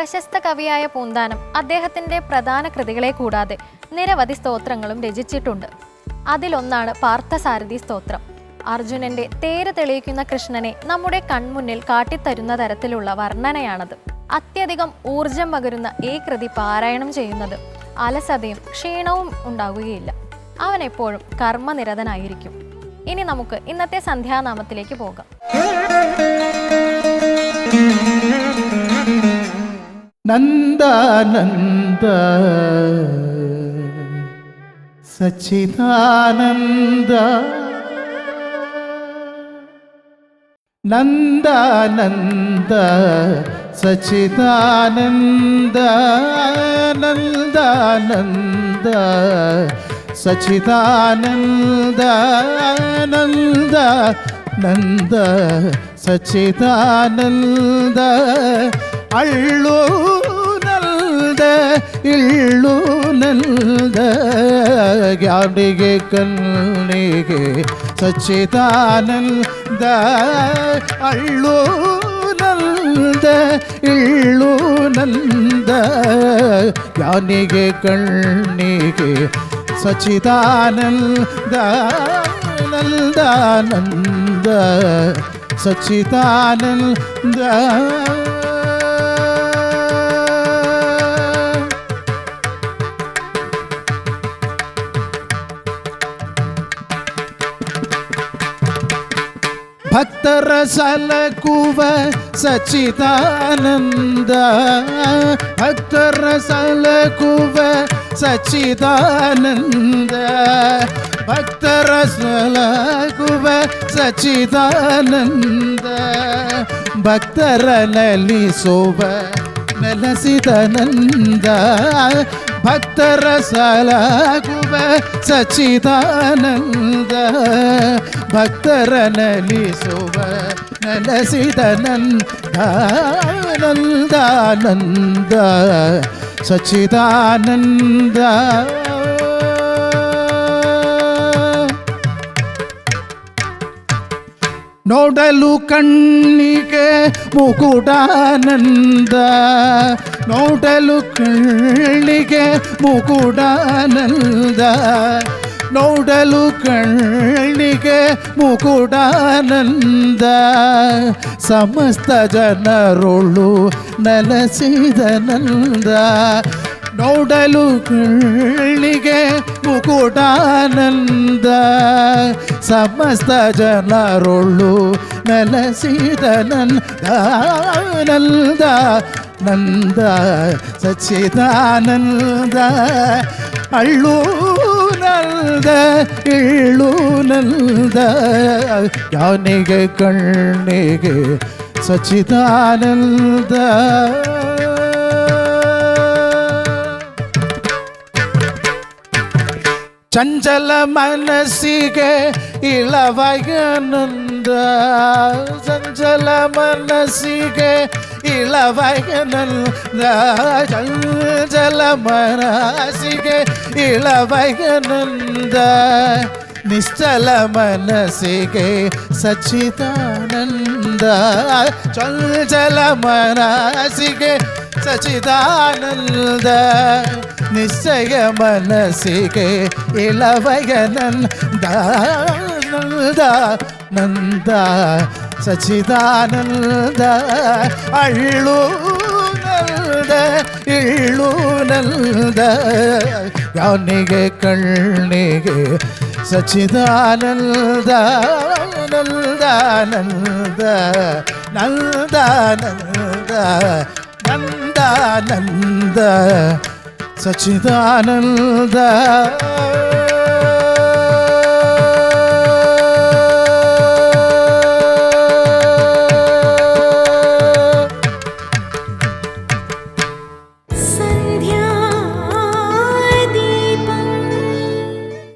പ്രശസ്ത കവിയായ പൂന്താനം അദ്ദേഹത്തിൻ്റെ പ്രധാന കൃതികളെ കൂടാതെ നിരവധി സ്തോത്രങ്ങളും രചിച്ചിട്ടുണ്ട്. അതിലൊന്നാണ് പാർത്ഥസാരഥി സ്തോത്രം. അർജുനന്റെ തേര് തെളിയിക്കുന്ന കൃഷ്ണനെ നമ്മുടെ കൺമുന്നിൽ കാട്ടിത്തരുന്ന തരത്തിലുള്ള വർണ്ണനയാണത്. അത്യധികം ഊർജം പകരുന്ന ഈ കൃതി പാരായണം ചെയ്യുന്നത് അലസതയും ക്ഷീണവും ഉണ്ടാവുകയില്ല. അവൻ എപ്പോഴും കർമ്മനിരതനായിരിക്കും. ഇനി നമുക്ക് ഇന്നത്തെ സന്ധ്യാനാമത്തിലേക്ക് പോകാം. നന്ദാനന്ദ സച്ചിദാനന്ദ നന്ദാനന്ദ സച്ചിദാനന്ദ നന്ദാനന്ദ സച്ചിദാനന്ദ നന്ദ നന്ദ സച്ചിദാനന്ദ അള്ളൂ നന്ദ ഇള്ളൂ നന്ദ ജ്ഞാനിಗೆ ಕಣ್ಣಿಗೆ ಸಚ್ಚಿದಾನಂದ ಅಳ್ಳೂ ನಂದ ಇಳ್ಳೂ ನಂದ ಜ್ಞಾನಿಗೆ ಕಣ್ಣಿಗೆ ಸಚ್ಚಿದಾನಂದ ನಂದಾನಂದ ಸಚ್ಚಿದಾನಂದ ಭಕ್ತರ ಸಲಕುವ ಸಚ್ಚಿದಾನಂದ ಭಕ್ತರ ಸಲಕುವ ಸಚ್ಚಿದಾನಂದ ಭಕ್ತರ ಸಲಕುವ ಸಚ್ಚಿದಾನಂದ ಭಕ್ತರ ನಲಿಸುವ ನೆಲೆಸಿದ ನಂದ ಭಕ್ತರ ಸಲಕುವ ಸಚ್ಚಿದಾನಂದ ಭಕ್ತರ ನಲಿಸುವ ನೆಲೆಸಿದ ನಂದ ನಂದಾನಂದ ಸಚ್ಚಿದಾನಂದ ನೋಡಲು ಕಣ್ಣಿಗೆ ಮುಕುಟಾನಂದ ನೋಡಲು ಕಣ್ಣಿಗೆ ಮುಕುಟಾನಂದ ನೋಡಲು ಕಣ್ಣಿಗೆ ಮುಕುಟಾನಂದ ಸಮಸ್ತ ಜನರೊಳು ನೆಲೆಸಿದ ನಂದ ನೋಡಲು ಕಣ್ಣಿಗೆ ಮುಕುಟಾನಂದ ಸಮಸ್ತ ಜನರೊಳು ನೆಲೆಸಿದ ನಂದ ನಂದ ನಂದ ಸಚ್ಚಿದಾನಂದ ಅಳ್ಳೂ ನಂದ ಇಳ್ಳೂ ನಂದ ಜ್ಞಾನಿಗೆ ಕಣ್ಣಿಗೆ ಸಚ್ಚಿದಾನಂದ ಚಂಚಲ ಮನಸ್ಸಿಗೆ ಇಳವಯನಂದ ಚಂಚಲ ಮನಸ್ಸಿಗೆ ಇಳವಯನಂದ ಚಂಚಲ ಮನಸ್ಸಿಗೆ ಇಳವಯನಂದ ನಿಶ್ಚಲ ಮನಸ್ಸಿಗೆ ಸಚ್ಚಿದಾನಂದ ಚಂಚಲ ಮನಸ್ಸಿಗೆ ಸಚ್ಚಿದಾನಂದ ನಿಶ್ಚಯ ಮನಸ್ಸಿಗೆ ಇಳವಯನಂದ ನಂದ ನಂದ ಸಚ್ಚಿದಾನಂದ ಅಳ್ಳೂ ನಂದ ಇಳ್ಳೂ ನಂದ ಜ್ಞಾನಿಗೆ ಕಣ್ಣಿಗೆ ಸಚ್ಚಿದಾನಂದ ನಂದಾನಂದ ನಂದಾನಂದ ನಂದಾನಂದ ಸಚ್ಚಿದಾನಂದ